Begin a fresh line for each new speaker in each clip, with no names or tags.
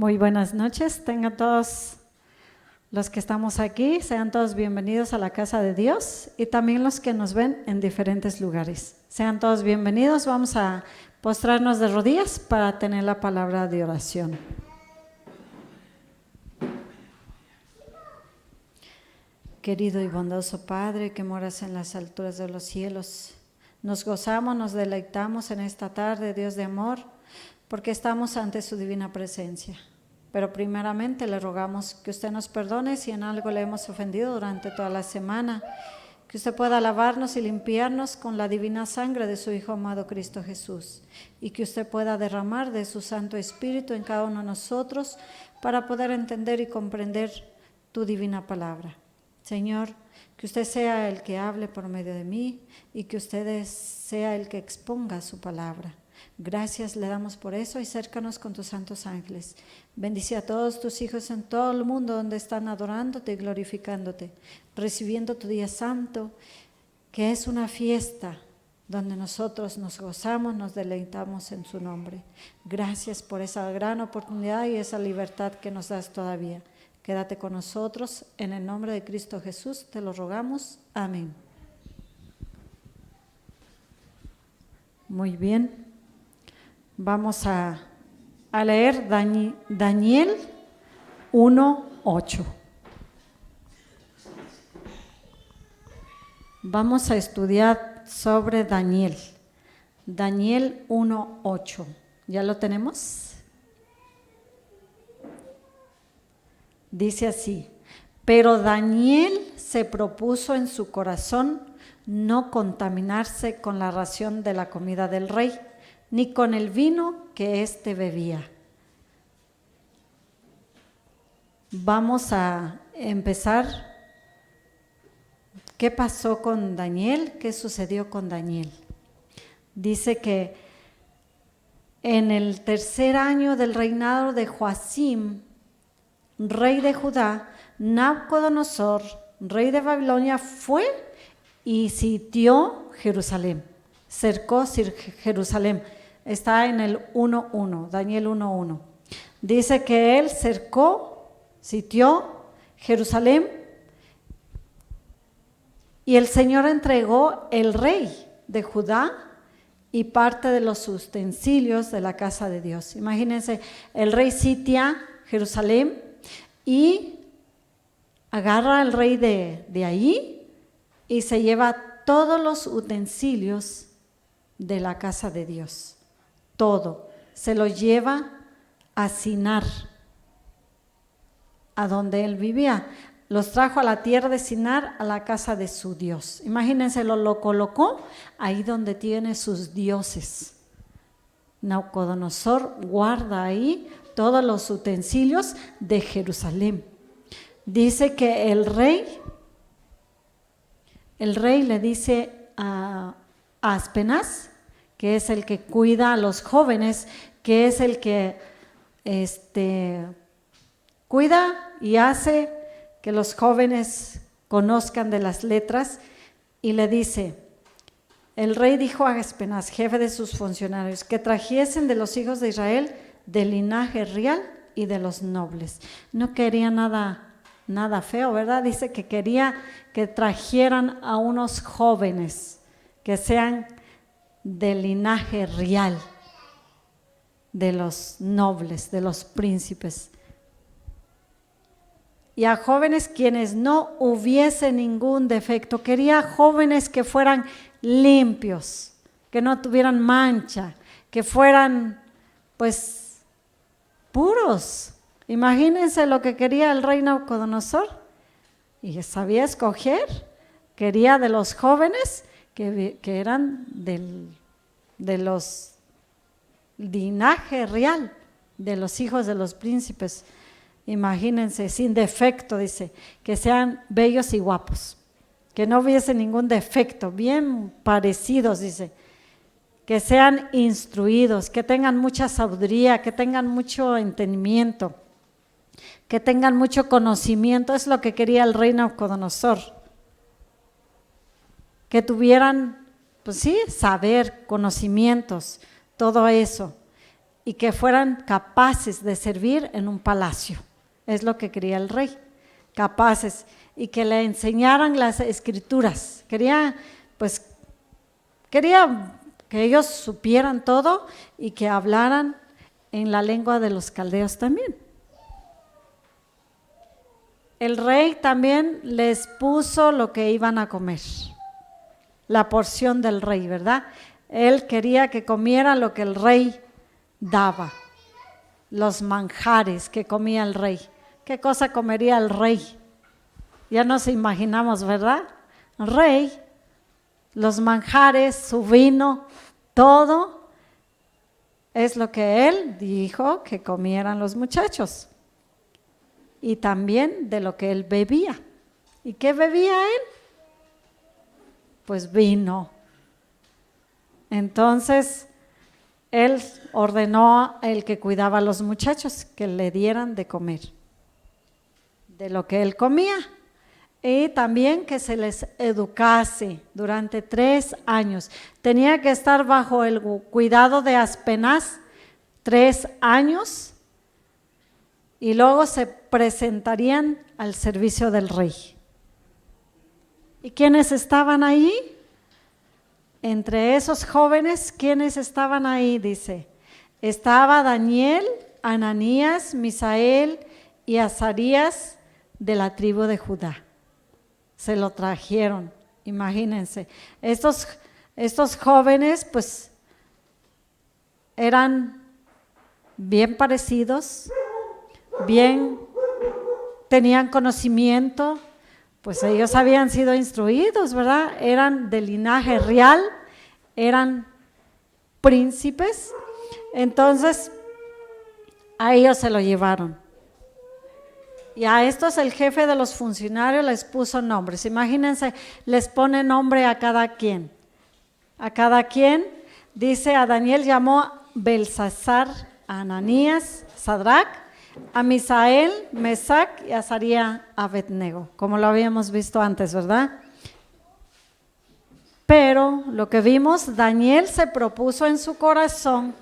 Muy buenas noches, tengan todos los que estamos aquí, sean todos bienvenidos a la casa de Dios y también los que nos ven en diferentes lugares. Sean todos bienvenidos, vamos a postrarnos de rodillas para tener la palabra de oración. Querido y bondadoso Padre que moras en las alturas de los cielos, nos gozamos, nos deleitamos en esta tarde, Dios de amor, porque estamos ante su divina presencia. Pero primeramente le rogamos que usted nos perdone si en algo le hemos ofendido durante toda la semana, que usted pueda lavarnos y limpiarnos con la divina sangre de su Hijo amado Cristo Jesús, y que usted pueda derramar de su Santo Espíritu en cada uno de nosotros para poder entender y comprender tu divina palabra. Señor, que usted sea el que hable por medio de mí y que usted sea el que exponga su palabra. Gracias le damos por eso y cércanos con tus santos ángeles. Bendice a todos tus hijos en todo el mundo donde están adorándote y glorificándote, recibiendo tu día santo, que es una fiesta donde nosotros nos gozamos, nos deleitamos en su nombre. Gracias por esa gran oportunidad y esa libertad que nos das todavía. Quédate con nosotros, en el nombre de Cristo Jesús te lo rogamos. Amén. Muy bien. Vamos a leer Daniel 1:8. Vamos a estudiar sobre Daniel. Daniel 1:8. ¿Ya lo tenemos? Dice así: pero Daniel se propuso en su corazón no contaminarse con la ración de la comida del rey, ni con el vino que éste bebía. Vamos a empezar. ¿Qué pasó con Daniel? ¿Qué sucedió con Daniel? Dice que en el tercer año del reinado de Joacim, rey de Judá, Nabucodonosor, rey de Babilonia, fue y sitió Jerusalén, cercó Jerusalén. Está en el 1:1, Daniel 1:1. Dice que él cercó, sitió Jerusalén y el Señor entregó el rey de Judá y parte de los utensilios de la casa de Dios. Imagínense, el rey sitia Jerusalén y agarra al rey de ahí y se lleva todos los utensilios de la casa de Dios. Todo, se lo lleva a Sinar, a donde él vivía. Los trajo a la tierra de Sinar, a la casa de su Dios. Imagínense, lo colocó ahí donde tiene sus dioses. Nabucodonosor guarda ahí todos los utensilios de Jerusalén. Dice que el rey le dice a Aspenaz, que es el que cuida a los jóvenes, que es el que cuida y hace que los jóvenes conozcan de las letras, y le dice, el rey dijo a Aspenaz, jefe de sus funcionarios, que trajesen de los hijos de Israel del linaje real y de los nobles. No quería nada feo, ¿verdad? Dice que quería que trajeran a unos jóvenes que sean del linaje real, de los nobles, de los príncipes. Y a jóvenes quienes no hubiese ningún defecto. Quería jóvenes que fueran limpios, que no tuvieran mancha, que fueran pues puros. Imagínense lo que quería el rey Nabucodonosor, y sabía escoger. Quería de los jóvenes que eran de los linaje real, de los hijos de los príncipes. Imagínense, sin defecto, dice, que sean bellos y guapos, que no hubiese ningún defecto, bien parecidos, dice, que sean instruidos, que tengan mucha sabiduría, que tengan mucho entendimiento, que tengan mucho conocimiento. Es lo que quería el rey Nabucodonosor, que tuvieran, pues sí, saber, conocimientos, todo eso. y que fueran capaces de servir en un palacio. Es lo que quería el rey, capaces, y que le enseñaran las escrituras. Quería que ellos supieran todo y que hablaran en la lengua de los caldeos también. El rey también les puso lo que iban a comer, la porción del rey, ¿verdad? Él quería que comieran lo que el rey daba, los manjares que comía el rey. ¿Qué cosa comería el rey? Ya nos imaginamos, ¿verdad? El rey, los manjares, su vino, todo es lo que él dijo que comieran los muchachos. Y también de lo que él bebía. ¿Y qué bebía él? Pues vino. Entonces, él ordenó al que cuidaba a los muchachos que le dieran de comer de lo que él comía, y también que se les educase durante 3 años. Tenía que estar bajo el cuidado de Aspenaz 3 años y luego se presentarían al servicio del rey. ¿Y quiénes estaban ahí? Entre esos jóvenes, ¿quiénes estaban ahí? Dice, estaba Daniel, Ananías, Misael y Azarías de la tribu de Judá. Se lo trajeron, imagínense. Estos jóvenes pues eran bien parecidos, tenían conocimiento, pues ellos habían sido instruidos, ¿verdad? Eran de linaje real, eran príncipes, entonces a ellos se lo llevaron. Y a estos el jefe de los funcionarios les puso nombres. Imagínense, les pone nombre a cada quien. A cada quien, dice, a Daniel llamó Belsasar, a Ananías, Sadrac, a Misael, Mesac y a Azarías, Abednego, como lo habíamos visto antes, ¿verdad? Pero lo que vimos, Daniel se propuso en su corazón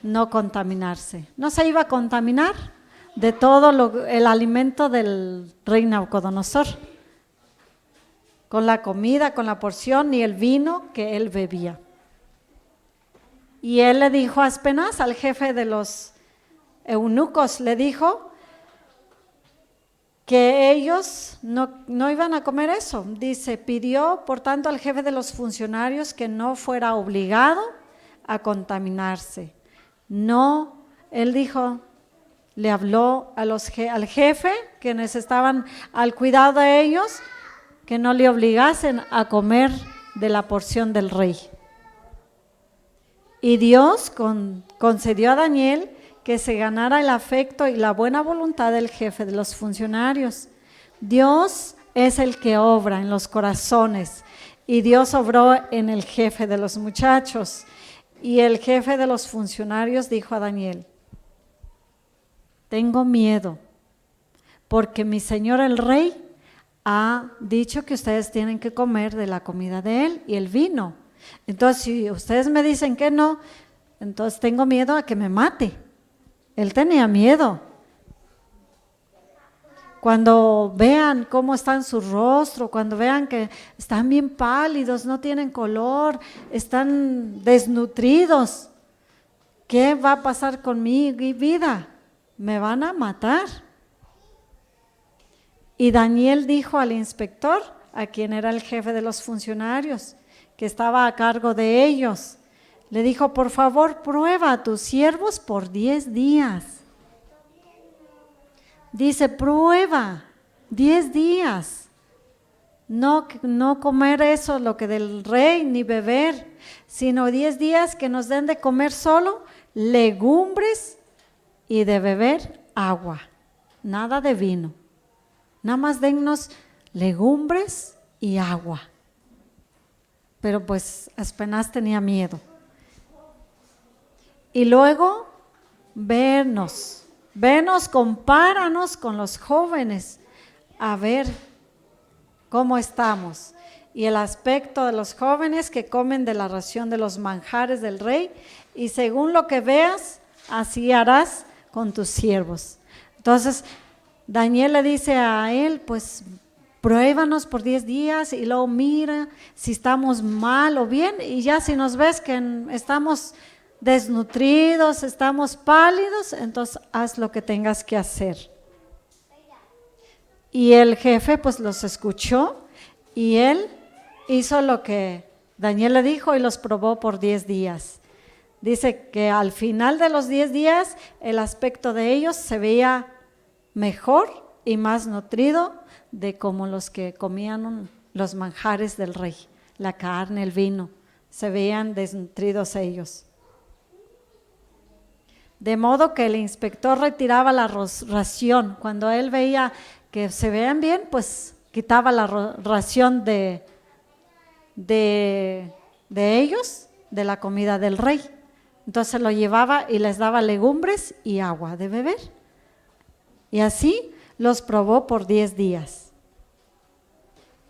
no contaminarse. No se iba a contaminar de todo el alimento del rey Nabucodonosor, con la comida, con la porción y el vino que él bebía. Y él le dijo a Aspenaz, al jefe de los eunucos, le dijo que ellos no iban a comer eso. Dice, pidió por tanto al jefe de los funcionarios que no fuera obligado a contaminarse. No, él dijo, le habló al jefe, quienes estaban al cuidado de ellos, que no le obligasen a comer de la porción del rey. Y Dios concedió a Daniel que se ganara el afecto y la buena voluntad del jefe de los funcionarios. Dios es el que obra en los corazones, y Dios obró en el jefe de los muchachos. Y el jefe de los funcionarios dijo a Daniel, tengo miedo, porque mi señor el rey ha dicho que ustedes tienen que comer de la comida de él y el vino. Entonces, si ustedes me dicen que no, entonces tengo miedo a que me mate. Él tenía miedo. Cuando vean cómo está en su rostro, cuando vean que están bien pálidos, no tienen color, están desnutridos, ¿qué va a pasar con mi vida? Me van a matar. Y Daniel dijo al inspector, a quien era el jefe de los funcionarios, que estaba a cargo de ellos, le dijo, por favor, prueba a tus siervos por 10 días. Dice, prueba, 10 días. No comer eso, lo que del rey, ni beber, sino 10 días que nos den de comer solo legumbres y de beber agua, nada de vino. Nada más dennos legumbres y agua. Pero pues Aspenaz tenía miedo. Y luego, venos, compáranos con los jóvenes, a ver cómo estamos. Y el aspecto de los jóvenes que comen de la ración de los manjares del rey, y según lo que veas, así harás con tus siervos. Entonces, Daniel le dice a él, pues pruébanos por 10 días y luego mira si estamos mal o bien, y ya si nos ves que estamos desnutridos, estamos pálidos, entonces haz lo que tengas que hacer. Y el jefe pues los escuchó y él hizo lo que Daniel le dijo y los probó por 10 días. Dice que al final de los 10 días el aspecto de ellos se veía mejor y más nutrido de como los que comían los manjares del rey, la carne, el vino, se veían desnutridos ellos. De modo que el inspector retiraba la ración. Cuando él veía que se veían bien, pues quitaba la ración de ellos, de la comida del rey. Entonces lo llevaba y les daba legumbres y agua de beber. Y así los probó por 10 días.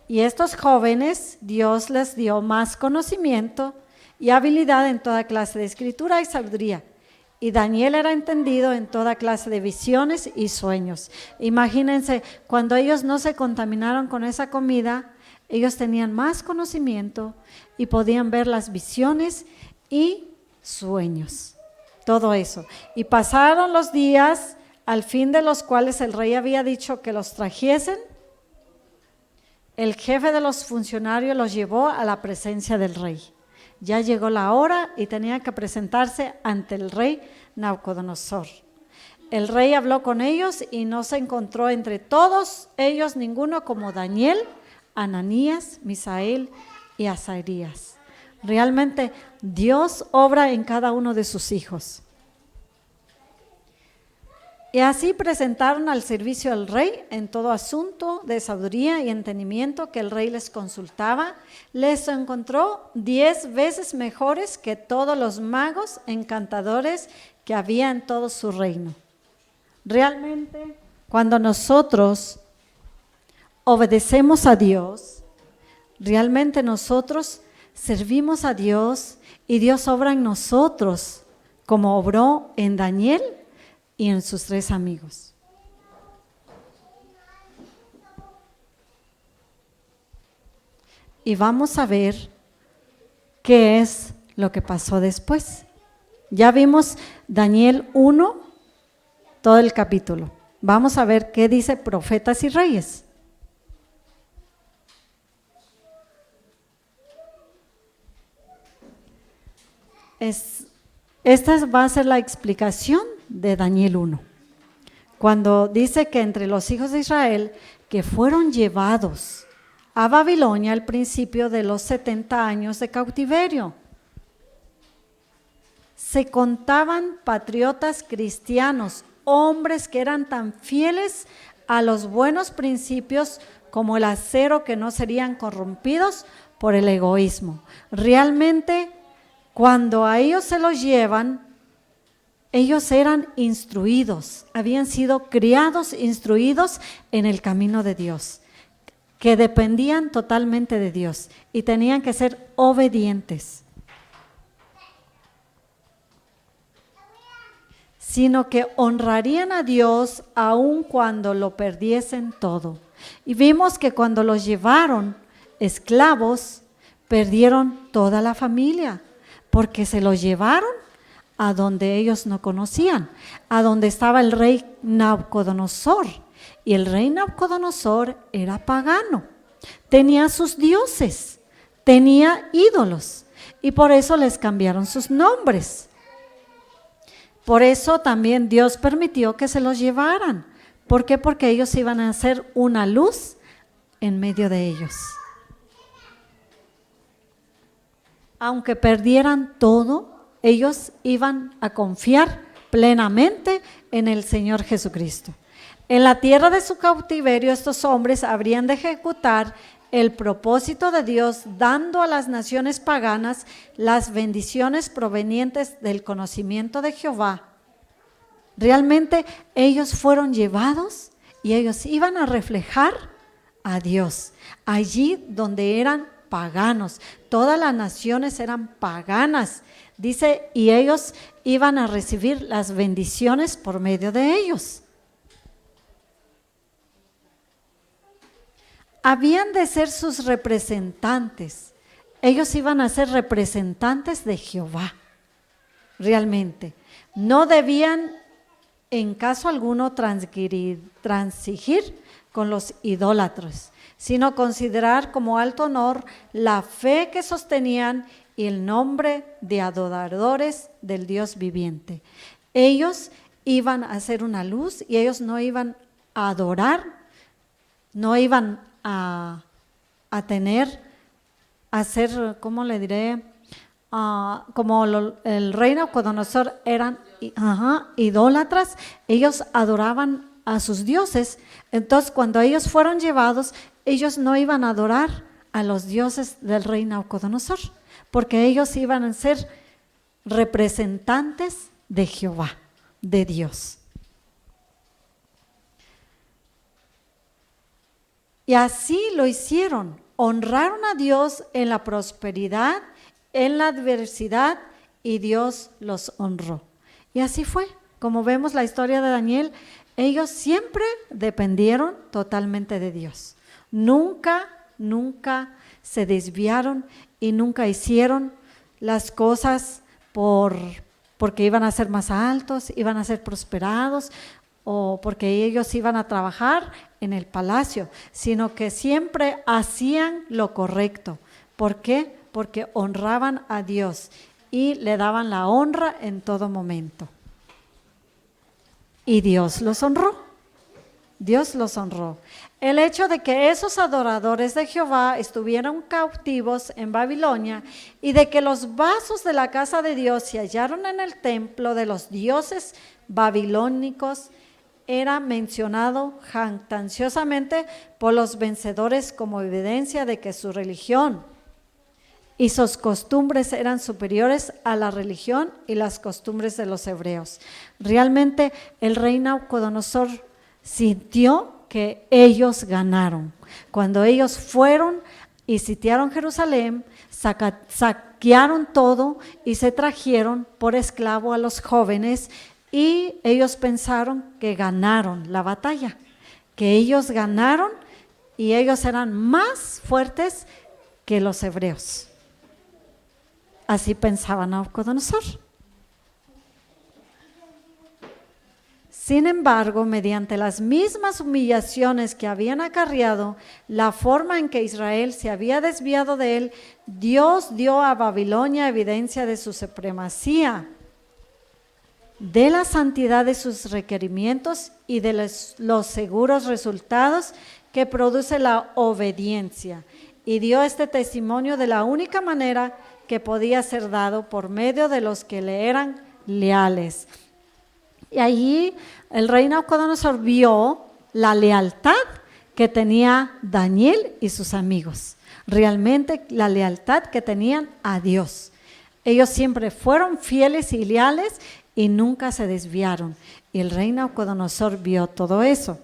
Y estos jóvenes, Dios les dio más conocimiento y habilidad en toda clase de escritura y sabiduría. Y Daniel era entendido en toda clase de visiones y sueños. Imagínense, cuando ellos no se contaminaron con esa comida, ellos tenían más conocimiento y podían ver las visiones y sueños. Todo eso. Y pasaron los días, al fin de los cuales el rey había dicho que los trajesen. El jefe de los funcionarios los llevó a la presencia del rey. Ya llegó la hora y tenía que presentarse ante el rey Nabucodonosor. El rey habló con ellos y no se encontró entre todos ellos ninguno como Daniel, Ananías, Misael y Azarías. Realmente Dios obra en cada uno de sus hijos. Y así presentaron al servicio del rey en todo asunto de sabiduría y entendimiento que el rey les consultaba. Les encontró 10 veces mejores que todos los magos encantadores que había en todo su reino. Realmente, cuando nosotros obedecemos a Dios, realmente nosotros servimos a Dios y Dios obra en nosotros, como obró en Daniel y en sus 3 amigos. Y vamos a ver qué es lo que pasó después. Ya vimos Daniel 1, todo el capítulo. Vamos a ver qué dice Profetas y Reyes. Esta va a ser la explicación de Daniel 1, cuando dice que entre los hijos de Israel que fueron llevados a Babilonia al principio de los 70 años de cautiverio, se contaban patriotas cristianos, hombres que eran tan fieles a los buenos principios como el acero, que no serían corrompidos por el egoísmo. Realmente, cuando a ellos se los llevan, ellos eran instruidos, habían sido criados, instruidos en el camino de Dios, que dependían totalmente de Dios y tenían que ser obedientes. Sino que honrarían a Dios aun cuando lo perdiesen todo. Y vimos que cuando los llevaron esclavos, perdieron toda la familia, porque se los llevaron a donde ellos no conocían, a donde estaba el rey Nabucodonosor. Y el rey Nabucodonosor era pagano, tenía sus dioses, tenía ídolos, y por eso les cambiaron sus nombres. Por eso también Dios permitió que se los llevaran. ¿Por qué? Porque ellos iban a ser una luz en medio de ellos. Aunque perdieran todo, ellos iban a confiar plenamente en el Señor Jesucristo. En la tierra de su cautiverio, estos hombres habrían de ejecutar el propósito de Dios, dando a las naciones paganas las bendiciones provenientes del conocimiento de Jehová. Realmente ellos fueron llevados y ellos iban a reflejar a Dios allí donde eran paganos, todas las naciones eran paganas. Dice, y ellos iban a recibir las bendiciones por medio de ellos. Habían de ser sus representantes. Ellos iban a ser representantes de Jehová, realmente. No debían en caso alguno transigir con los idólatras, sino considerar como alto honor la fe que sostenían y el nombre de adoradores del Dios viviente. Ellos iban a ser una luz y ellos no iban a adorar, no iban a ser, ¿cómo le diré? Como el rey Nabucodonosor eran idólatras, ellos adoraban a sus dioses. Entonces, cuando ellos fueron llevados, ellos no iban a adorar a los dioses del rey Nabucodonosor, porque ellos iban a ser representantes de Jehová, de Dios. Y así lo hicieron, honraron a Dios en la prosperidad, en la adversidad, y Dios los honró. Y así fue, como vemos la historia de Daniel, ellos siempre dependieron totalmente de Dios. Nunca se desviaron y nunca hicieron las cosas porque iban a ser más altos, iban a ser prosperados, o porque ellos iban a trabajar en el palacio, sino que siempre hacían lo correcto. ¿Por qué? Porque honraban a Dios y le daban la honra en todo momento. Y Dios los honró. Dios los honró. El hecho de que esos adoradores de Jehová estuvieron cautivos en Babilonia y de que los vasos de la casa de Dios se hallaron en el templo de los dioses babilónicos era mencionado jactanciosamente por los vencedores como evidencia de que su religión y sus costumbres eran superiores a la religión y las costumbres de los hebreos. Realmente el rey Nabucodonosor sintió que ellos ganaron. Cuando ellos fueron y sitiaron Jerusalén, saquearon todo y se trajeron por esclavo a los jóvenes, y ellos pensaron que ganaron la batalla, que ellos ganaron y ellos eran más fuertes que los hebreos. Así pensaba Nabucodonosor. Sin embargo, mediante las mismas humillaciones que habían acarreado, la forma en que Israel se había desviado de él, Dios dio a Babilonia evidencia de su supremacía, de la santidad de sus requerimientos y de los seguros resultados que produce la obediencia. Y dio este testimonio de la única manera que podía ser dado por medio de los que le eran leales. Y allí el rey Nabucodonosor vio la lealtad que tenía Daniel y sus amigos. Realmente la lealtad que tenían a Dios. Ellos siempre fueron fieles y leales y nunca se desviaron. Y el rey Nabucodonosor vio todo eso.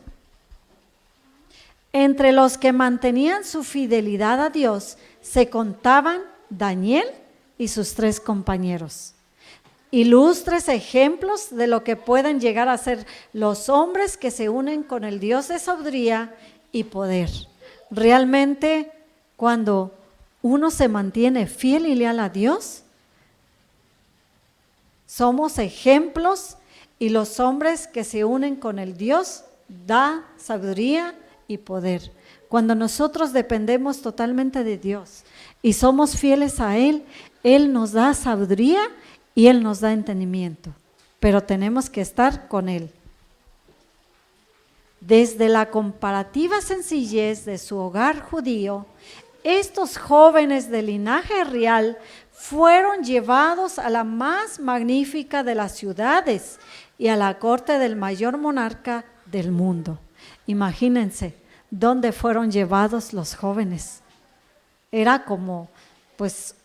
Entre los que mantenían su fidelidad a Dios se contaban Daniel y sus 3 compañeros. Ilustres ejemplos de lo que pueden llegar a ser los hombres que se unen con el Dios de sabiduría y poder. Realmente, cuando uno se mantiene fiel y leal a Dios, somos ejemplos, y los hombres que se unen con el Dios da sabiduría y poder. Cuando nosotros dependemos totalmente de Dios y somos fieles a Él, Él nos da sabiduría y Él nos da entendimiento, pero tenemos que estar con Él. Desde la comparativa sencillez de su hogar judío, estos jóvenes de linaje real fueron llevados a la más magnífica de las ciudades y a la corte del mayor monarca del mundo. Imagínense dónde fueron llevados los jóvenes. Era como, pues,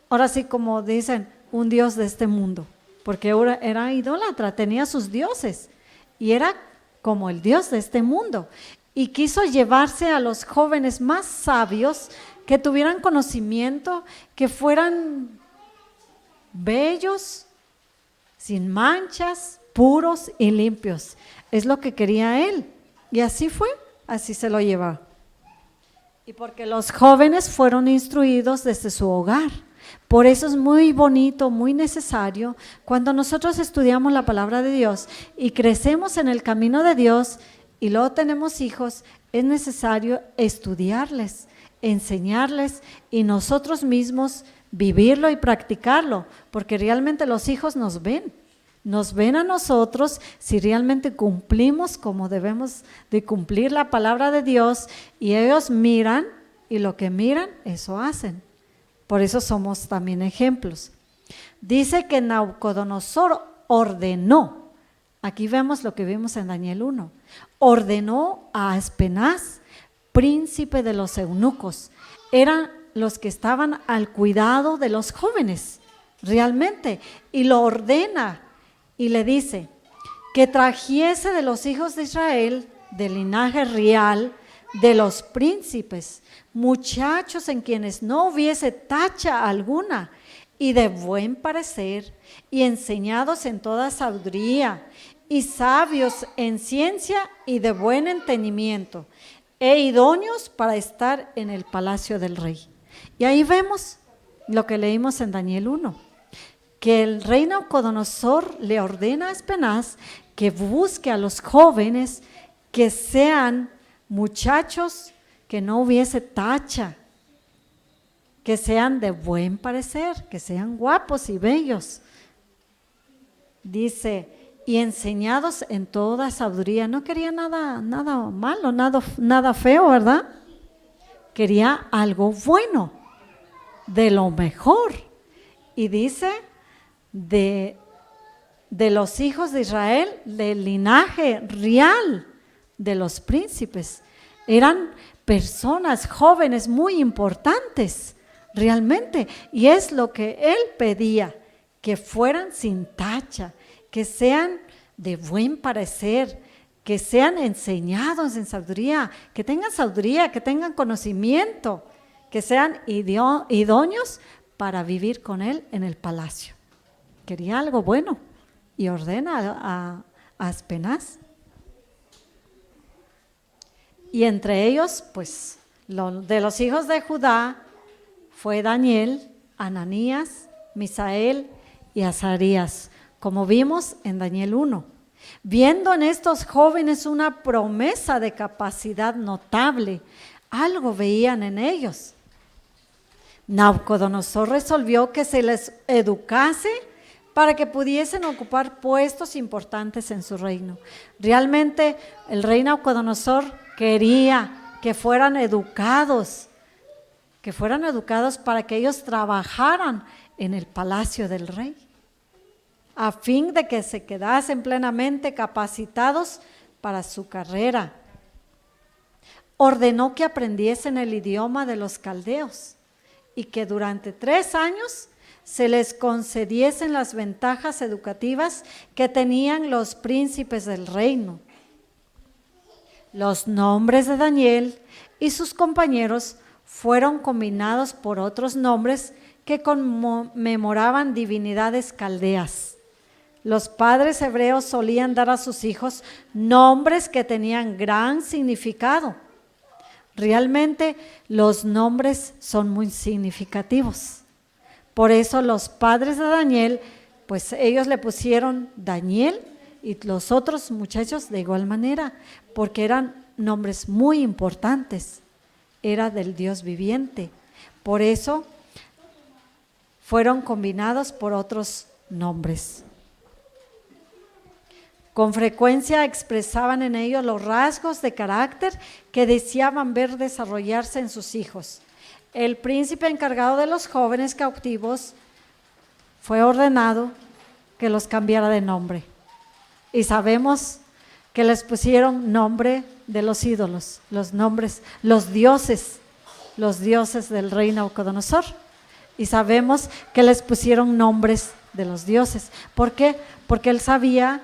ahora sí como dicen, un dios de este mundo, porque era idólatra, tenía sus dioses y era como el dios de este mundo. y quiso llevarse a los jóvenes más sabios, que tuvieran conocimiento, que fueran bellos, sin manchas, puros y limpios. Es lo que quería él. Y así fue, así se lo llevó. Y porque los jóvenes fueron instruidos desde su hogar. Por eso es muy bonito, muy necesario, cuando nosotros estudiamos la palabra de Dios y crecemos en el camino de Dios y luego tenemos hijos, es necesario estudiarles, enseñarles y nosotros mismos vivirlo y practicarlo, porque realmente los hijos nos ven a nosotros si realmente cumplimos como debemos de cumplir la palabra de Dios, y ellos miran y lo que miran, eso hacen. Por eso somos también ejemplos. Dice que Nabucodonosor ordenó, aquí vemos lo que vimos en Daniel 1, ordenó a Aspenaz, príncipe de los eunucos. Eran los que estaban al cuidado de los jóvenes, realmente, y lo ordena y le dice que trajese de los hijos de Israel, del linaje real, de los príncipes, muchachos en quienes no hubiese tacha alguna, y de buen parecer, y enseñados en toda sabiduría, y sabios en ciencia y de buen entendimiento, e idóneos para estar en el palacio del rey. Y ahí vemos lo que leímos en Daniel 1, que el rey Nabucodonosor le ordena a Aspenaz que busque a los jóvenes que sean muchachos que no hubiese tacha, que sean de buen parecer, que sean guapos y bellos. Dice, y enseñados en toda sabiduría. No quería nada malo, nada feo, ¿verdad? Quería algo bueno, de lo mejor. Y dice, de los hijos de Israel, del linaje real de los príncipes. Eran personas jóvenes muy importantes, realmente. Y es lo que él pedía, que fueran sin tacha, que sean de buen parecer, que sean enseñados en sabiduría, que tengan conocimiento, que sean idóneos para vivir con él en el palacio. Quería algo bueno y ordena a Aspenaz. Y entre ellos, pues, de los hijos de Judá fue Daniel, Ananías, Misael y Azarías, como vimos en Daniel 1. Viendo en estos jóvenes una promesa de capacidad notable, algo veían en ellos. Nabucodonosor resolvió que se les educase para que pudiesen ocupar puestos importantes en su reino. Realmente el rey Nabucodonosor quería que fueran educados para que ellos trabajaran en el palacio del rey, a fin de que se quedasen plenamente capacitados para su carrera. Ordenó que aprendiesen el idioma de los caldeos y que durante 3 años se les concediesen las ventajas educativas que tenían los príncipes del reino. Los nombres de Daniel y sus compañeros fueron combinados por otros nombres que conmemoraban divinidades caldeas. Los padres hebreos solían dar a sus hijos nombres que tenían gran significado. Realmente los nombres son muy significativos. Por eso los padres de Daniel, pues ellos le pusieron Daniel y los otros muchachos de igual manera, porque eran nombres muy importantes, era del Dios viviente. Por eso fueron combinados por otros nombres. Con frecuencia expresaban en ellos los rasgos de carácter que deseaban ver desarrollarse en sus hijos. El príncipe encargado de los jóvenes cautivos fue ordenado que los cambiara de nombre. Y sabemos que les pusieron nombre de los ídolos, los nombres, los dioses del rey Nabucodonosor. Y sabemos que les pusieron nombres de los dioses. ¿Por qué? Porque él sabía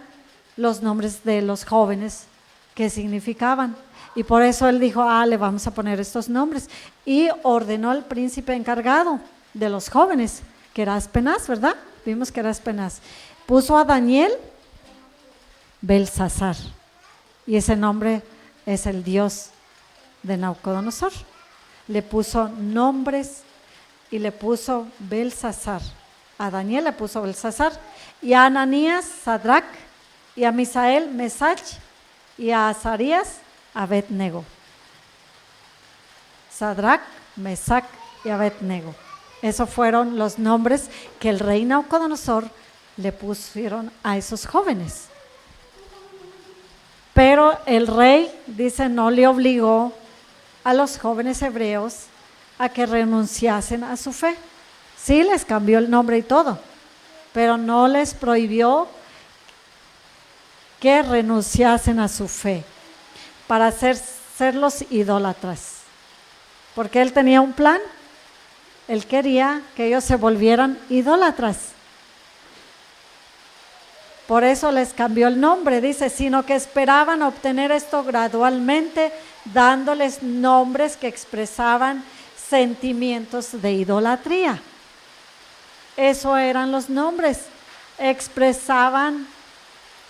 los nombres de los jóvenes que significaban. Y por eso él dijo, le vamos a poner estos nombres. Y ordenó al príncipe encargado de los jóvenes, que era Aspenaz, ¿verdad? Vimos que era Aspenaz. Puso a Daniel Belsasar. Y ese nombre es el Dios de Nabucodonosor. Le puso nombres y le puso Belsasar. A Daniel le puso Belsasar. Y a Ananías, Sadrach. Y a Misael, Mesach. Y a Azarías, Abednego. Sadrach, Mesach y Abednego. Esos fueron los nombres que el rey Nabucodonosor le pusieron a esos jóvenes. Pero el rey, dice, no le obligó a los jóvenes hebreos a que renunciasen a su fe. Sí, les cambió el nombre y todo, pero no les prohibió que renunciasen a su fe para ser los idólatras. Porque él tenía un plan. Él quería que ellos se volvieran idólatras. Por eso les cambió el nombre, dice, sino que esperaban obtener esto gradualmente, dándoles nombres que expresaban sentimientos de idolatría. Eso eran los nombres, expresaban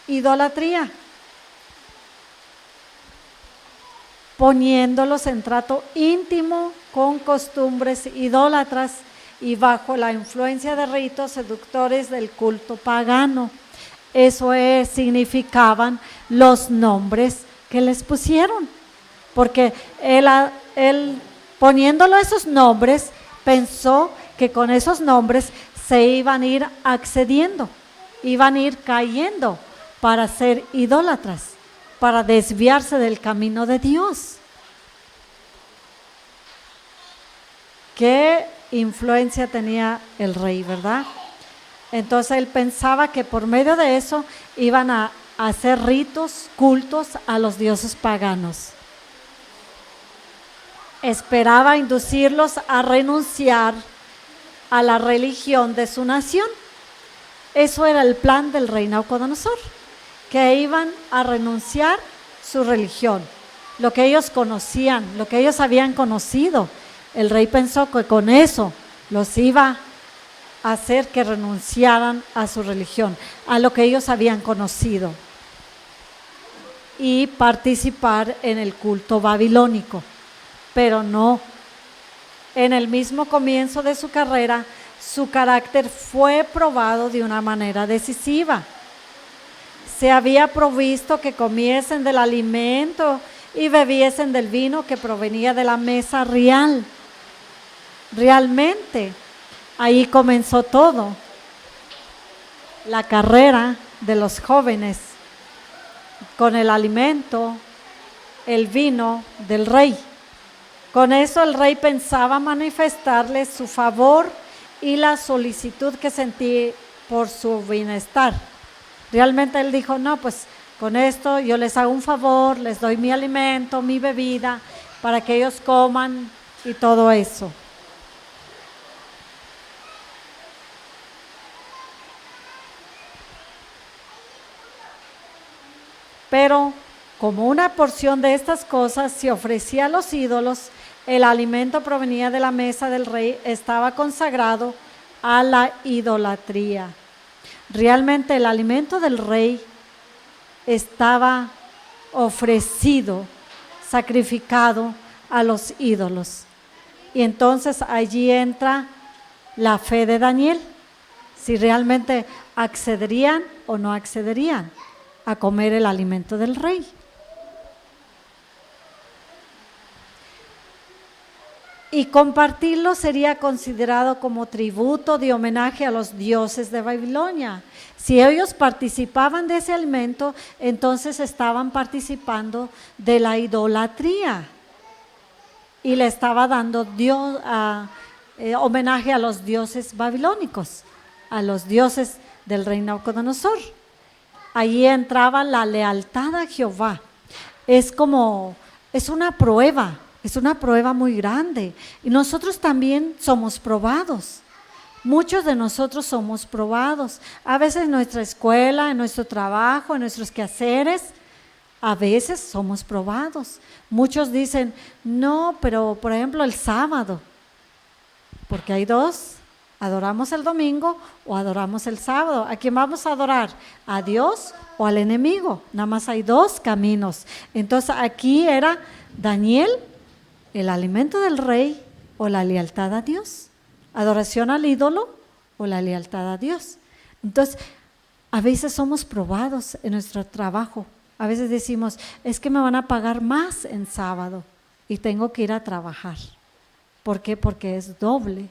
idolatría, poniéndolos en trato íntimo con costumbres idólatras y bajo la influencia de ritos seductores del culto pagano. Eso significaban los nombres que les pusieron, porque él poniéndolo esos nombres, pensó que con esos nombres se iban a ir accediendo, iban a ir cayendo para ser idólatras, para desviarse del camino de Dios. ¿Qué influencia tenía el rey, verdad? Entonces él pensaba que por medio de eso iban a hacer ritos, cultos a los dioses paganos. Esperaba inducirlos a renunciar a la religión de su nación. Eso era el plan del rey Nabucodonosor, que iban a renunciar su religión, lo que ellos conocían, lo que ellos habían conocido. El rey pensó que con eso los iba a hacer que renunciaran a su religión, a lo que ellos habían conocido, y participar en el culto babilónico. Pero no, en el mismo comienzo de su carrera, su carácter fue probado de una manera decisiva. Se había provisto que comiesen del alimento y bebiesen del vino que provenía de la mesa real. Realmente, ahí comenzó todo. La carrera de los jóvenes con el alimento, el vino del rey. Con eso el rey pensaba manifestarles su favor y la solicitud que sentí por su bienestar. Realmente él dijo, no, pues con esto yo les hago un favor, les doy mi alimento, mi bebida, para que ellos coman y todo eso. Pero como una porción de estas cosas se ofrecía a los ídolos, el alimento provenía de la mesa del rey, estaba consagrado a la idolatría. Realmente el alimento del rey estaba ofrecido, sacrificado a los ídolos. Y entonces allí entra la fe de Daniel, si realmente accederían o no accederían a comer el alimento del rey. Y compartirlo sería considerado como tributo de homenaje a los dioses de Babilonia. Si ellos participaban de ese alimento, entonces estaban participando de la idolatría y le estaba dando homenaje a los dioses babilónicos, a los dioses del rey Nabucodonosor. Allí entraba la lealtad a Jehová. Es una prueba. Es una prueba muy grande y nosotros también somos probados. Muchos de nosotros somos probados. A veces en nuestra escuela, en nuestro trabajo, en nuestros quehaceres, a veces somos probados. Muchos dicen, no, pero por ejemplo el sábado, porque hay dos, adoramos el domingo o adoramos el sábado. ¿A quién vamos a adorar? ¿A Dios o al enemigo? Nada más hay dos caminos. Entonces aquí era Daniel, el alimento del rey o la lealtad a Dios, adoración al ídolo o la lealtad a Dios. Entonces, a veces somos probados en nuestro trabajo. A veces decimos, es que me van a pagar más en sábado y tengo que ir a trabajar. ¿Por qué? Porque es doble.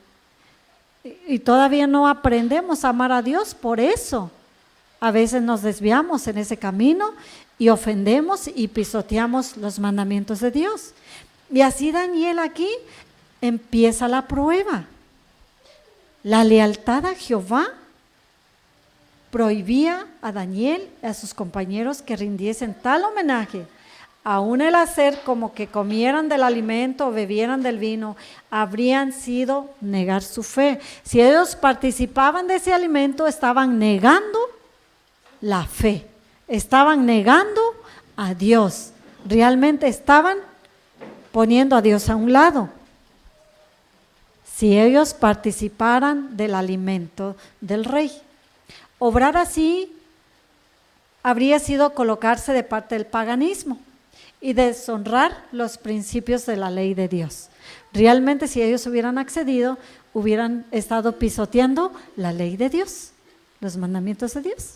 Y todavía no aprendemos a amar a Dios por eso. A veces nos desviamos en ese camino y ofendemos y pisoteamos los mandamientos de Dios. Y así Daniel aquí empieza la prueba. La lealtad a Jehová prohibía a Daniel y a sus compañeros que rindiesen tal homenaje. Aún el hacer como que comieran del alimento o bebieran del vino, habrían sido negar su fe. Si ellos participaban de ese alimento, estaban negando la fe, estaban negando a Dios, realmente estaban poniendo a Dios a un lado. Si ellos participaran del alimento del rey, obrar así habría sido colocarse de parte del paganismo y deshonrar los principios de la ley de Dios. Realmente, si ellos hubieran accedido, hubieran estado pisoteando la ley de Dios, los mandamientos de Dios.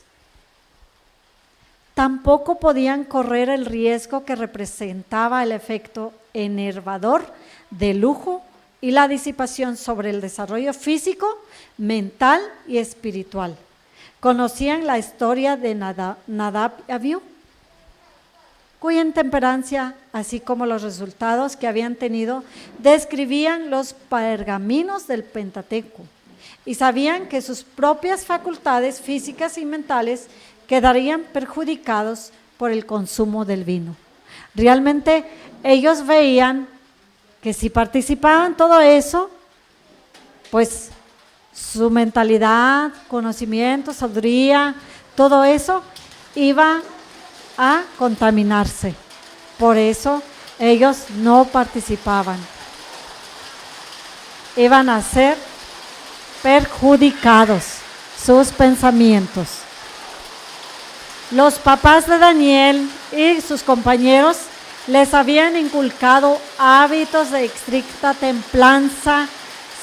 Tampoco podían correr el riesgo que representaba el efecto enervador del lujo y la disipación sobre el desarrollo físico, mental y espiritual. Conocían la historia de Nadab y Abiú, cuya intemperancia, así como los resultados que habían tenido, describían los pergaminos del Pentateuco, y sabían que sus propias facultades físicas y mentales quedarían perjudicados por el consumo del vino. Realmente ellos veían que si participaban en todo eso, pues su mentalidad, conocimiento, sabiduría, todo eso iba a contaminarse. Por eso ellos no participaban. Iban a ser perjudicados sus pensamientos. Los papás de Daniel y sus compañeros les habían inculcado hábitos de estricta templanza.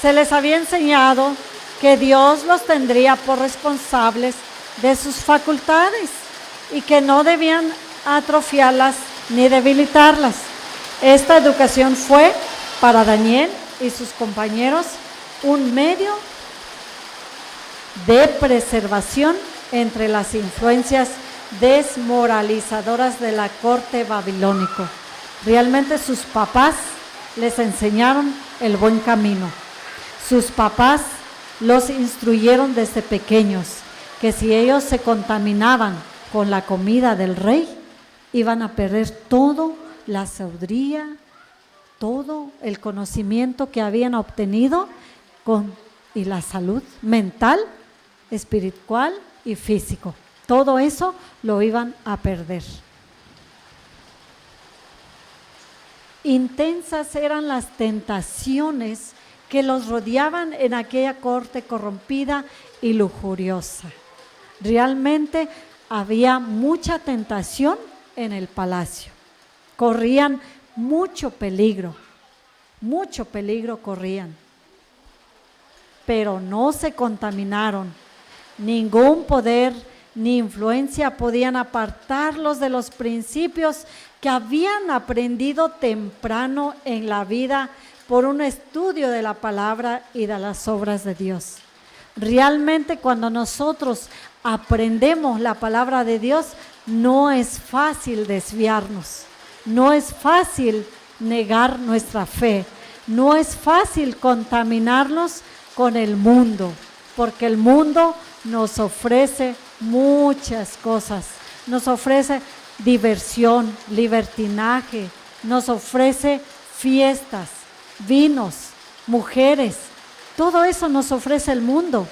Se les había enseñado que Dios los tendría por responsables de sus facultades y que no debían atrofiarlas ni debilitarlas. Esta educación fue para Daniel y sus compañeros un medio de preservación entre las influencias desmoralizadoras de la corte babilónico. Realmente sus papás les enseñaron el buen camino. Sus papás los instruyeron desde pequeños que si ellos se contaminaban con la comida del rey, iban a perder todo la sabiduría, todo el conocimiento que habían obtenido y la salud mental, espiritual y físico. Todo eso lo iban a perder. Intensas eran las tentaciones que los rodeaban en aquella corte corrompida y lujuriosa. Realmente había mucha tentación en el palacio. Corrían mucho peligro corrían. Pero no se contaminaron. Ningún poder ni influencia podían apartarlos de los principios que habían aprendido temprano en la vida por un estudio de la palabra y de las obras de Dios. Realmente cuando nosotros aprendemos la palabra de Dios, no es fácil desviarnos, no es fácil negar nuestra fe, no es fácil contaminarnos con el mundo, porque el mundo nos ofrece muchas cosas, nos ofrece diversión, libertinaje, nos ofrece fiestas, vinos, mujeres, todo eso nos ofrece el mundo.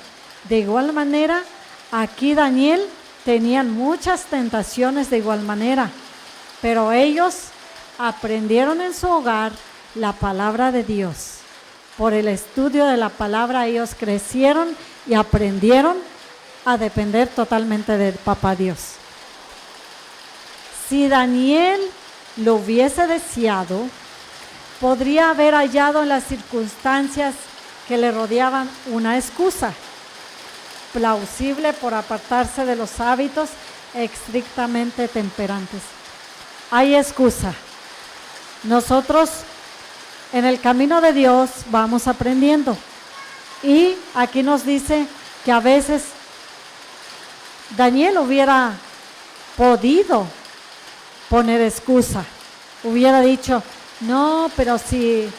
De igual manera, aquí Daniel tenían muchas tentaciones de igual manera. pero ellos aprendieron en su hogar la palabra de Dios. Por el estudio de la palabra ellos crecieron y aprendieron a depender totalmente del Papá Dios. Si Daniel lo hubiese deseado, podría haber hallado en las circunstancias que le rodeaban una excusa plausible por apartarse de los hábitos estrictamente temperantes. Hay excusa. Nosotros en el camino de Dios vamos aprendiendo. Y aquí nos dice que a veces Daniel hubiera podido poner excusa. Hubiera dicho, no, pero si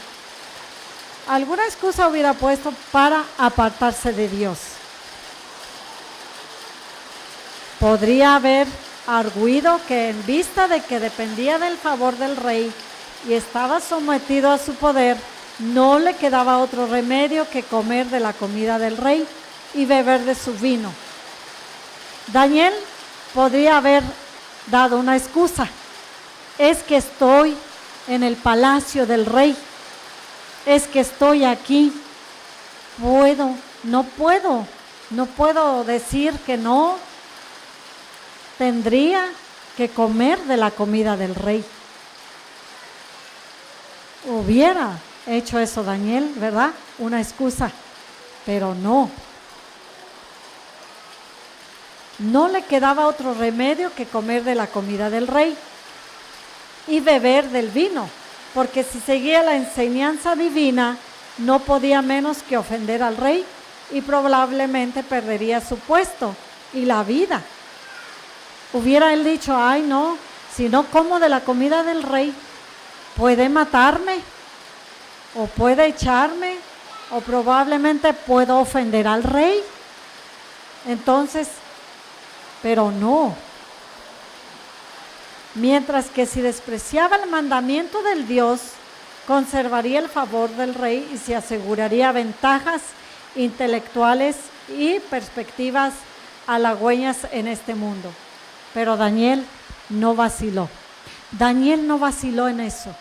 alguna excusa hubiera puesto para apartarse de Dios. Podría haber arguido que en vista de que dependía del favor del rey y estaba sometido a su poder, no le quedaba otro remedio que comer de la comida del rey y beber de su vino. Daniel podría haber dado una excusa. Es que estoy en el palacio del rey. Es que estoy aquí. No puedo decir que no. Tendría que comer de la comida del rey. Hubiera hecho eso Daniel, ¿verdad? Una excusa, pero no. No le quedaba otro remedio que comer de la comida del rey y beber del vino, porque si seguía la enseñanza divina, no podía menos que ofender al rey y probablemente perdería su puesto y la vida. Hubiera él dicho, ay no, si no como de la comida del rey, puede matarme, o puede echarme, o probablemente puedo ofender al rey. Entonces, pero no. Mientras que si despreciaba el mandamiento del Dios, conservaría el favor del rey y se aseguraría ventajas intelectuales y perspectivas halagüeñas en este mundo. Pero Daniel no vaciló. Daniel no vaciló en eso.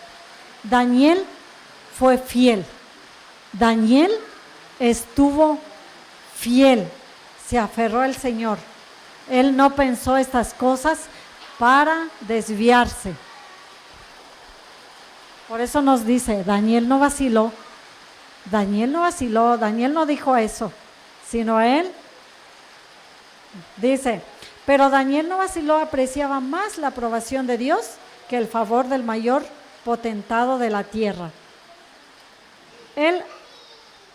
Daniel fue fiel. Daniel estuvo fiel. Se aferró al Señor. Él no pensó estas cosas para desviarse. Por eso nos dice, Daniel no vaciló. Daniel no vaciló. Daniel no dijo eso, sino él dice, pero Daniel no vaciló, apreciaba más la aprobación de Dios que el favor del mayor potentado de la tierra. Él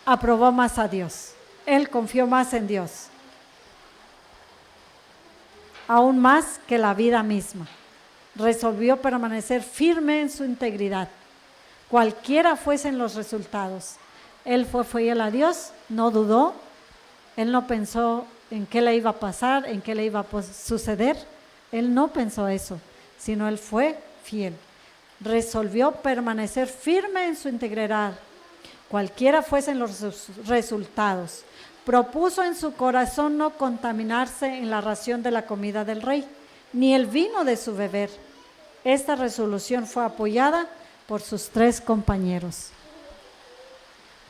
aprobó más a Dios. Él confió más en Dios. Aún más que la vida misma. Resolvió permanecer firme en su integridad, cualquiera fuesen los resultados. Él fue fiel a Dios, no dudó, él no pensó en qué le iba a pasar, en qué le iba a suceder. Él no pensó eso, sino él fue fiel. Resolvió permanecer firme en su integridad, cualquiera fuesen los resultados. Propuso en su corazón no contaminarse en la ración de la comida del rey, ni el vino de su beber. Esta resolución fue apoyada por sus 3 compañeros.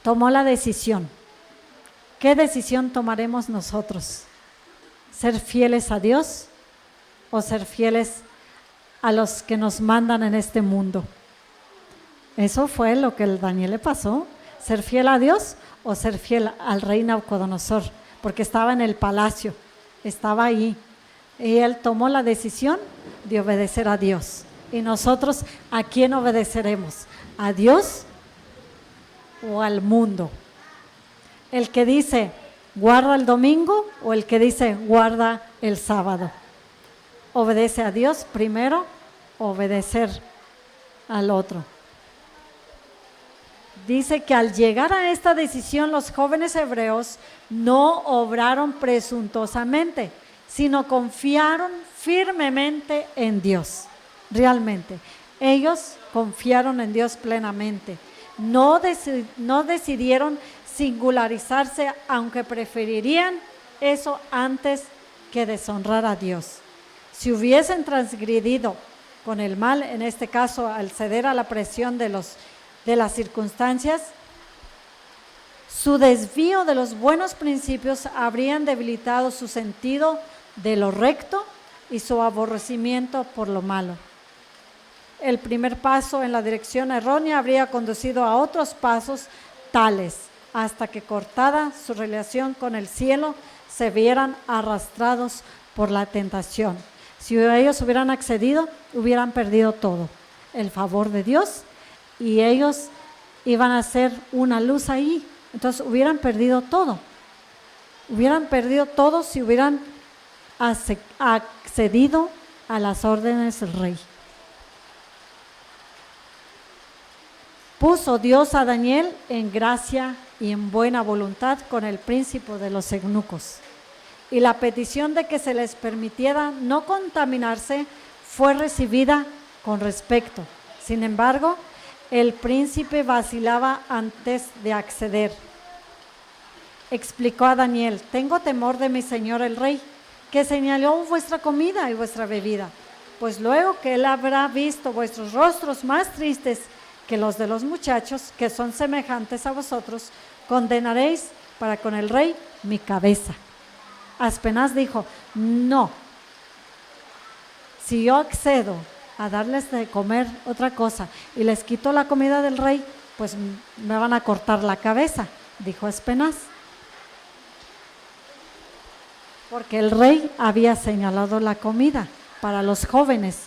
Tomó la decisión. ¿Qué decisión tomaremos nosotros? ¿Ser fieles a Dios o ser fieles a los que nos mandan en este mundo? Eso fue lo que a Daniel le pasó. ¿Ser fiel a Dios o ser fiel al rey Nabucodonosor? Porque estaba en el palacio, estaba ahí. Y él tomó la decisión de obedecer a Dios. Y nosotros, ¿a quién obedeceremos? ¿A Dios o al mundo? ¿El que dice, guarda el domingo o el que dice, guarda el sábado? ¿Obedece a Dios primero o obedecer al otro? Dice que al llegar a esta decisión, los jóvenes hebreos no obraron presuntuosamente, sino confiaron firmemente en Dios. Realmente, ellos confiaron en Dios plenamente. No decidieron singularizarse, aunque preferirían eso antes que deshonrar a Dios. Si hubiesen transgredido con el mal, en este caso al ceder a la presión de las circunstancias, su desvío de los buenos principios habrían debilitado su sentido de lo recto y su aborrecimiento por lo malo. El primer paso en la dirección errónea habría conducido a otros pasos tales, hasta que cortada su relación con el cielo, se vieran arrastrados por la tentación. Si ellos hubieran accedido, hubieran perdido todo, el favor de Dios, y ellos iban a ser una luz ahí. Entonces hubieran perdido todo si hubieran accedido a las órdenes del rey. Puso Dios a Daniel en gracia y en buena voluntad con el príncipe de los eunucos, y la petición de que se les permitiera no contaminarse fue recibida con respeto. Sin embargo, el príncipe vacilaba antes de acceder. Explicó a Daniel: tengo temor de mi señor el rey, que señaló vuestra comida y vuestra bebida, pues luego que él habrá visto vuestros rostros más tristes que los de los muchachos, que son semejantes a vosotros, condenaréis para con el rey mi cabeza. Aspenaz dijo: no, si yo accedo a darles de comer otra cosa y les quito la comida del rey, pues me van a cortar la cabeza, dijo Aspenaz. Porque el rey había señalado la comida para los jóvenes,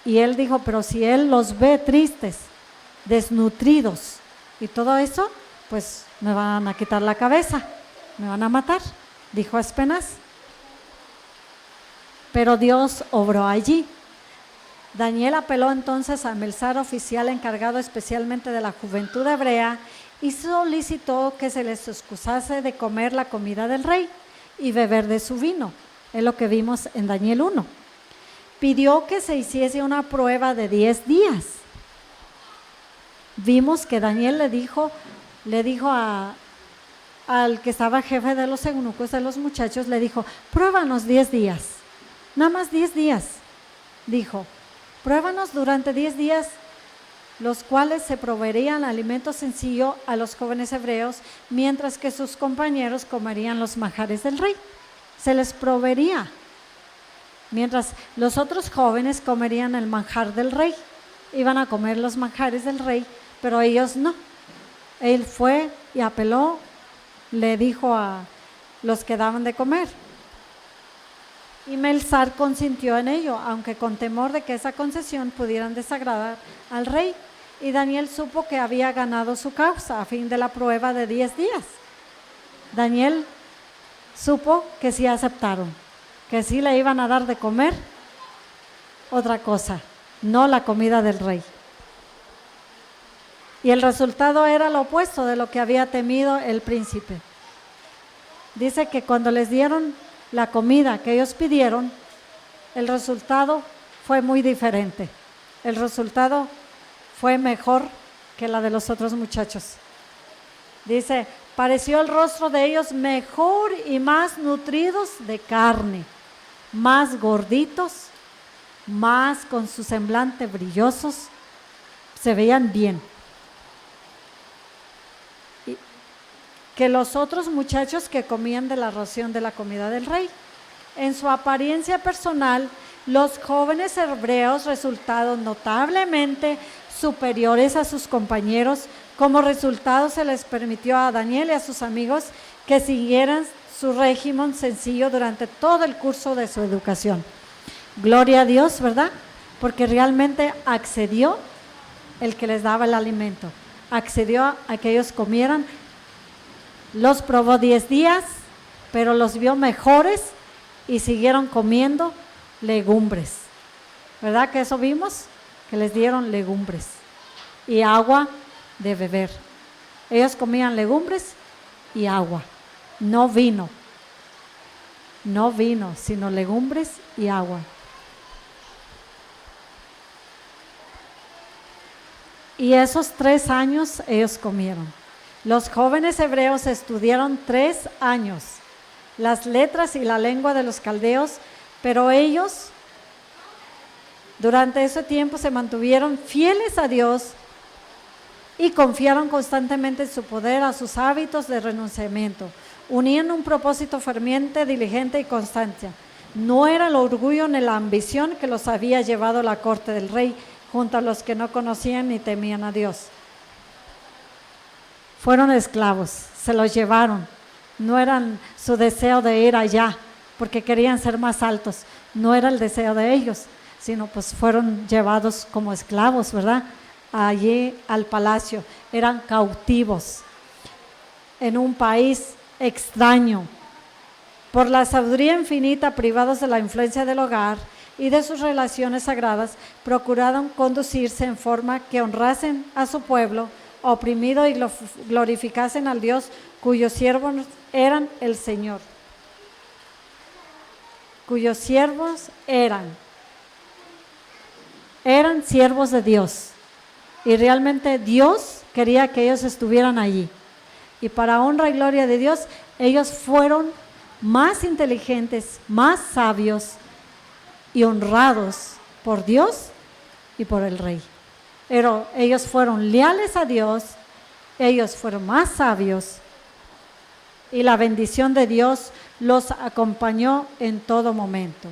y él dijo: pero si él los ve tristes, desnutridos y todo eso, pues me van a quitar la cabeza, me van a matar, dijo Aspenaz. Pero Dios obró allí. Daniel apeló entonces a Melzar, oficial encargado especialmente de la juventud hebrea, y solicitó que se les excusase de comer la comida del rey y beber de su vino. Es lo que vimos en Daniel 1. Pidió que se hiciese una prueba de 10 días. Vimos que Daniel le dijo al que estaba jefe de los eunucos, de los muchachos, le dijo: pruébanos 10 días, nada más 10 días. Dijo: pruébanos durante 10 días, los cuales se proveerían alimento sencillo a los jóvenes hebreos, mientras que sus compañeros comerían los manjares del rey. Se les proveería, mientras los otros jóvenes comerían el manjar del rey. Iban a comer los manjares del rey, pero ellos no. Él fue y apeló, le dijo a los que daban de comer. Y Melzar consintió en ello, aunque con temor de que esa concesión pudieran desagradar al rey. Y Daniel supo que había ganado su causa a fin de la prueba de 10 días. Daniel supo que sí aceptaron, que sí le iban a dar de comer otra cosa, no la comida del rey. Y el resultado era lo opuesto de lo que había temido el príncipe. Dice que cuando les dieron la comida que ellos pidieron, el resultado fue muy diferente. El resultado fue mejor que la de los otros muchachos. Dice: pareció el rostro de ellos mejor y más nutridos de carne, más gorditos, más con su semblante brillosos, se veían bien que los otros muchachos que comían de la ración de la comida del rey. En su apariencia personal, los jóvenes hebreos resultaron notablemente superiores a sus compañeros. Como resultado, se les permitió a Daniel y a sus amigos que siguieran su régimen sencillo durante todo el curso de su educación. Gloria a Dios, ¿verdad? Porque realmente accedió el que les daba el alimento, accedió a que ellos comieran. Los probó 10 días, pero los vio mejores y siguieron comiendo legumbres. ¿Verdad que eso vimos? Que les dieron legumbres y agua de beber. Ellos comían legumbres y agua, no vino, sino legumbres y agua. Y esos 3 años ellos comieron. Los jóvenes hebreos estudiaron 3 años las letras y la lengua de los caldeos, pero ellos Durante ese tiempo se mantuvieron fieles a Dios y confiaron constantemente en su poder, a sus hábitos de renunciamiento. Unían un propósito ferviente, diligente y constancia. No era el orgullo ni la ambición que los había llevado a la corte del rey, junto a los que no conocían ni temían a Dios. Fueron esclavos, se los llevaron. No era su deseo de ir allá, porque querían ser más altos. No era el deseo de ellos, sino pues fueron llevados como esclavos, ¿verdad? Allí al palacio. Eran cautivos en un país extraño. Por la sabiduría infinita, privados de la influencia del hogar y de sus relaciones sagradas, procuraron conducirse en forma que honrasen a su pueblo oprimido y glorificasen al Dios cuyos siervos eran el Señor. Cuyos siervos eran siervos de Dios. Y realmente Dios quería que ellos estuvieran allí. Y para honra y gloria de Dios, ellos fueron más inteligentes, más sabios y honrados por Dios y por el rey. Pero ellos fueron leales a Dios, ellos fueron más sabios y la bendición de Dios los acompañó en todo momento.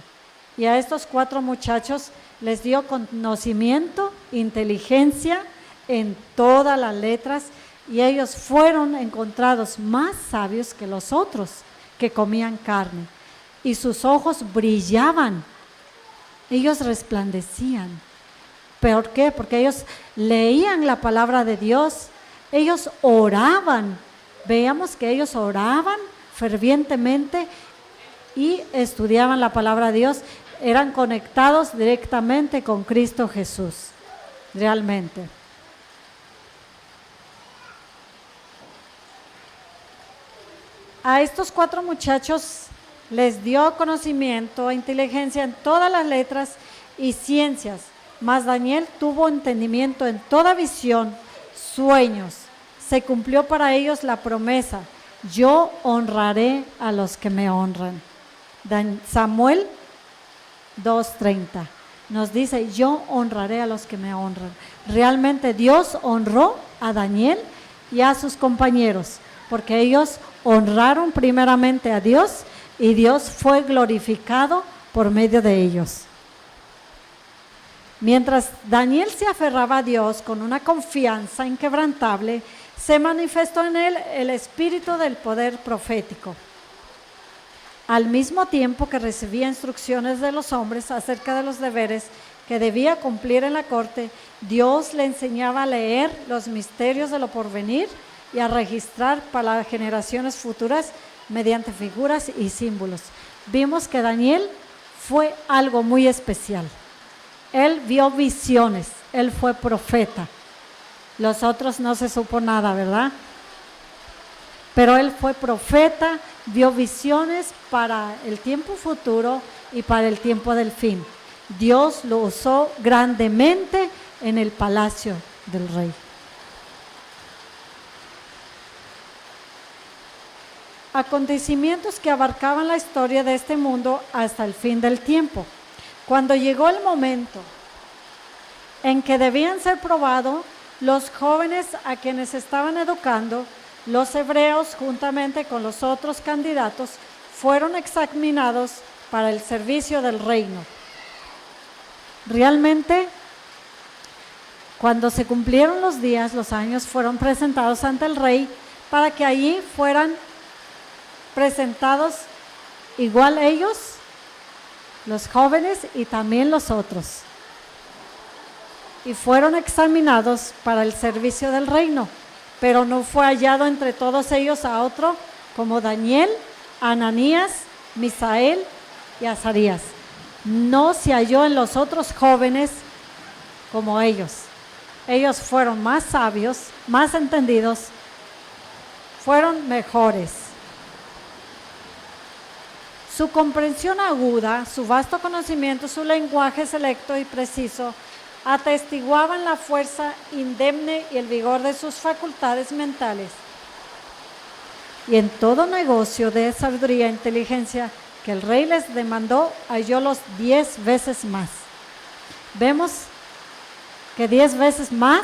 Y a estos 4 muchachos les dio conocimiento, inteligencia en todas las letras, y ellos fueron encontrados más sabios que los otros que comían carne, y sus ojos brillaban, ellos resplandecían. ¿Por qué? Porque ellos leían la palabra de Dios, ellos oraban. Veíamos que ellos oraban fervientemente y estudiaban la palabra de Dios, eran conectados directamente con Cristo Jesús, realmente. A estos 4 muchachos les dio conocimiento e inteligencia en todas las letras y ciencias, mas Daniel tuvo entendimiento en toda visión, sueños. Se cumplió para ellos la promesa: yo honraré a los que me honran. Samuel 2:30 nos dice: yo honraré a los que me honran. Realmente Dios honró a Daniel y a sus compañeros, porque ellos honraron primeramente a Dios y Dios fue glorificado por medio de ellos. Mientras Daniel se aferraba a Dios con una confianza inquebrantable, se manifestó en él el espíritu del poder profético. Al mismo tiempo que recibía instrucciones de los hombres acerca de los deberes que debía cumplir en la corte, Dios le enseñaba a leer los misterios de lo porvenir y a registrar para las generaciones futuras mediante figuras y símbolos. Vimos que Daniel fue algo muy especial. Él vio visiones, él fue profeta. Los otros no se supo nada, ¿verdad? Pero él fue profeta, vio visiones para el tiempo futuro y para el tiempo del fin. Dios lo usó grandemente en el palacio del rey. Acontecimientos que abarcaban la historia de este mundo hasta el fin del tiempo. Cuando llegó el momento en que debían ser probados, los jóvenes a quienes estaban educando, los hebreos juntamente con los otros candidatos, fueron examinados para el servicio del reino. Realmente, cuando se cumplieron los días, los años, fueron presentados ante el rey para que allí fueran presentados igual ellos, los jóvenes y también los otros. Y fueron examinados para el servicio del reino, pero no fue hallado entre todos ellos a otro como Daniel, Ananías, Misael y Azarías. No se halló en los otros jóvenes como ellos. Ellos fueron más sabios, más entendidos, fueron mejores. Su comprensión aguda, su vasto conocimiento, su lenguaje selecto y preciso atestiguaban la fuerza indemne y el vigor de sus facultades mentales. Y en todo negocio de sabiduría e inteligencia que el rey les demandó, hallólos 10 veces más. vemos que 10 veces más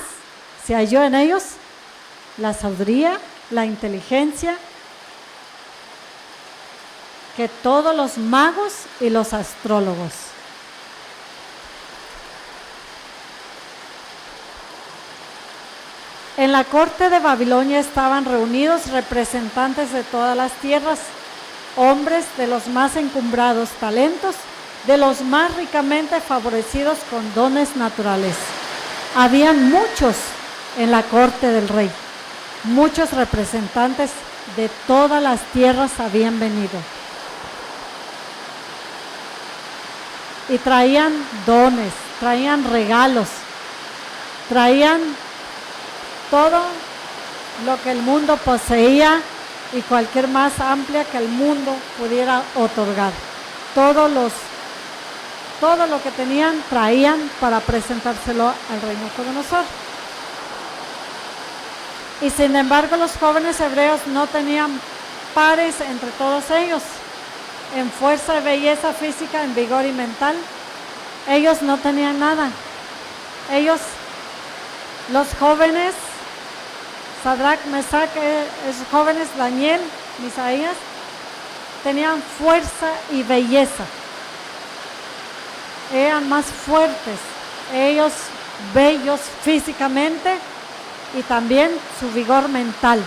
se halló en ellos la sabiduría, la inteligencia, que todos los magos y los astrólogos. En la corte de Babilonia estaban reunidos representantes de todas las tierras, hombres de los más encumbrados talentos, de los más ricamente favorecidos con dones naturales. Habían muchos en la corte del rey, muchos representantes de todas las tierras habían venido. Y traían dones, traían regalos, traían todo lo que el mundo poseía y cualquier más amplia que el mundo pudiera otorgar. Todo lo que tenían traían para presentárselo al rey Nabucodonosor. Y sin embargo los jóvenes hebreos no tenían pares entre todos ellos. En fuerza y belleza física, en vigor y mental, ellos no tenían nada. Ellos, los jóvenes, Sadrach, Mesach, esos jóvenes, Daniel, Misaías, tenían fuerza y belleza. Eran más fuertes, ellos bellos físicamente y también su vigor mental.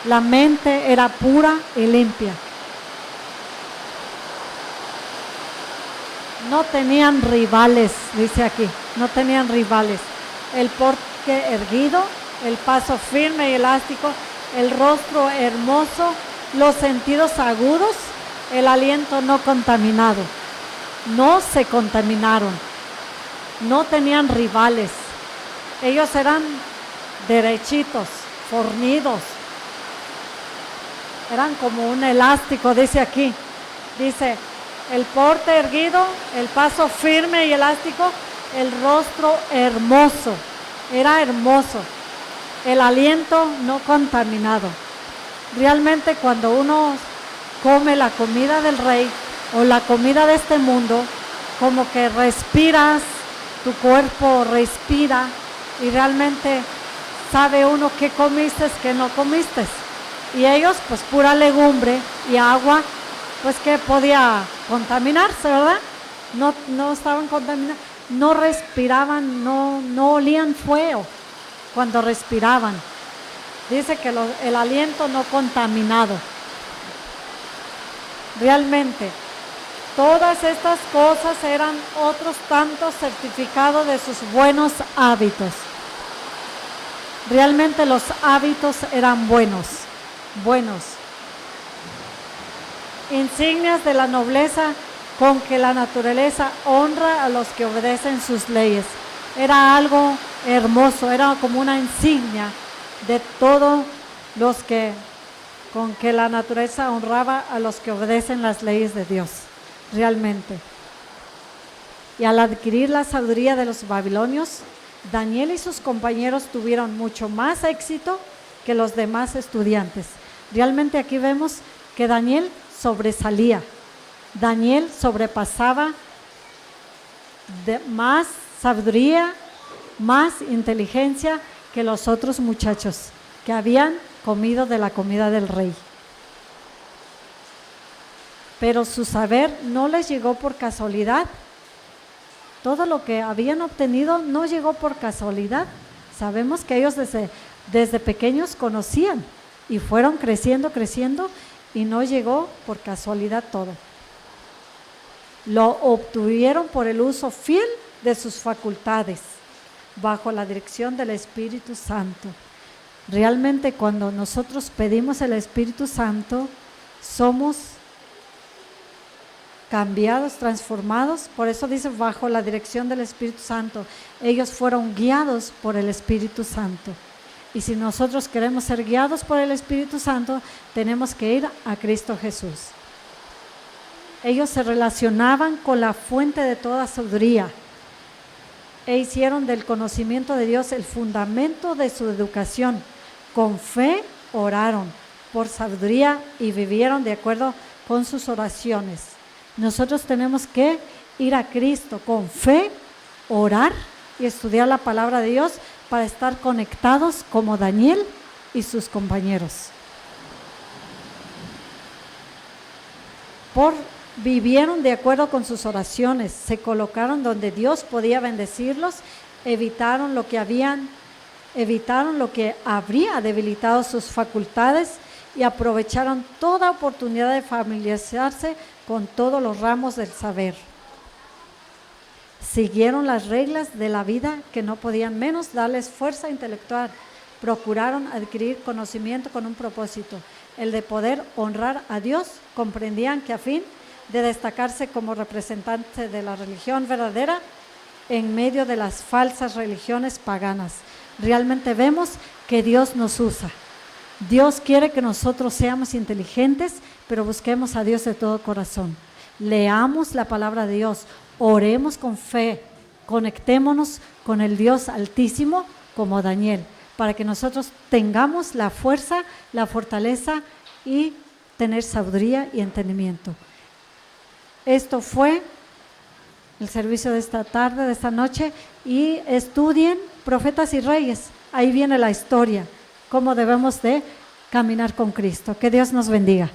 La mente era pura y limpia. No tenían rivales, dice aquí, no tenían rivales. El porte erguido, el paso firme y elástico, el rostro hermoso, los sentidos agudos, el aliento no contaminado. No se contaminaron, no tenían rivales. Ellos eran derechitos, fornidos. Eran como un elástico, dice aquí. Dice, el porte erguido, el paso firme y elástico, el rostro hermoso, era hermoso, el aliento no contaminado. Realmente cuando uno come la comida del rey o la comida de este mundo, como que respiras, tu cuerpo respira y realmente sabe uno qué comiste, qué no comiste. Y ellos pues pura legumbre y agua, pues que podía contaminarse, ¿verdad? No estaban contaminados, no respiraban, no olían feo cuando respiraban. Dice que el aliento no contaminado. Realmente, todas estas cosas eran otros tantos certificados de sus buenos hábitos. Realmente los hábitos eran buenos. Insignias de la nobleza con que la naturaleza honra a los que obedecen sus leyes. Era algo hermoso, era como una insignia de todos los que con que la naturaleza honraba a los que obedecen las leyes de Dios, realmente. Y al adquirir la sabiduría de los babilonios, Daniel y sus compañeros tuvieron mucho más éxito que los demás estudiantes. Realmente aquí vemos que Daniel sobresalía. Daniel sobrepasaba de más sabiduría, más inteligencia que los otros muchachos que habían comido de la comida del rey. Pero su saber no les llegó por casualidad. Todo lo que habían obtenido no llegó por casualidad. Sabemos que ellos desde pequeños conocían y fueron creciendo y no llegó por casualidad todo. Lo obtuvieron por el uso fiel de sus facultades, bajo la dirección del Espíritu Santo. Realmente cuando nosotros pedimos el Espíritu Santo, somos cambiados, transformados. Por eso dice bajo la dirección del Espíritu Santo. Ellos fueron guiados por el Espíritu Santo. Y si nosotros queremos ser guiados por el Espíritu Santo, tenemos que ir a Cristo Jesús. Ellos se relacionaban con la fuente de toda sabiduría e hicieron del conocimiento de Dios el fundamento de su educación. Con fe oraron por sabiduría y vivieron de acuerdo con sus oraciones. Nosotros tenemos que ir a Cristo con fe orar y estudiar la palabra de Dios para estar conectados como Daniel y sus compañeros. Vivieron de acuerdo con sus oraciones, se colocaron donde Dios podía bendecirlos, evitaron lo que habría debilitado sus facultades y aprovecharon toda oportunidad de familiarizarse con todos los ramos del saber. Siguieron las reglas de la vida que no podían menos darles fuerza intelectual. Procuraron adquirir conocimiento con un propósito, el de poder honrar a Dios. Comprendían que a fin de destacarse como representante de la religión verdadera en medio de las falsas religiones paganas. Realmente vemos que Dios nos usa. Dios quiere que nosotros seamos inteligentes, pero busquemos a Dios de todo corazón. Leamos la palabra de Dios, oremos con fe, conectémonos con el Dios Altísimo como Daniel, para que nosotros tengamos la fuerza, la fortaleza y tener sabiduría y entendimiento. Esto fue el servicio de esta tarde, de esta noche, y estudien Profetas y Reyes. Ahí viene la historia, cómo debemos de caminar con Cristo. Que Dios nos bendiga.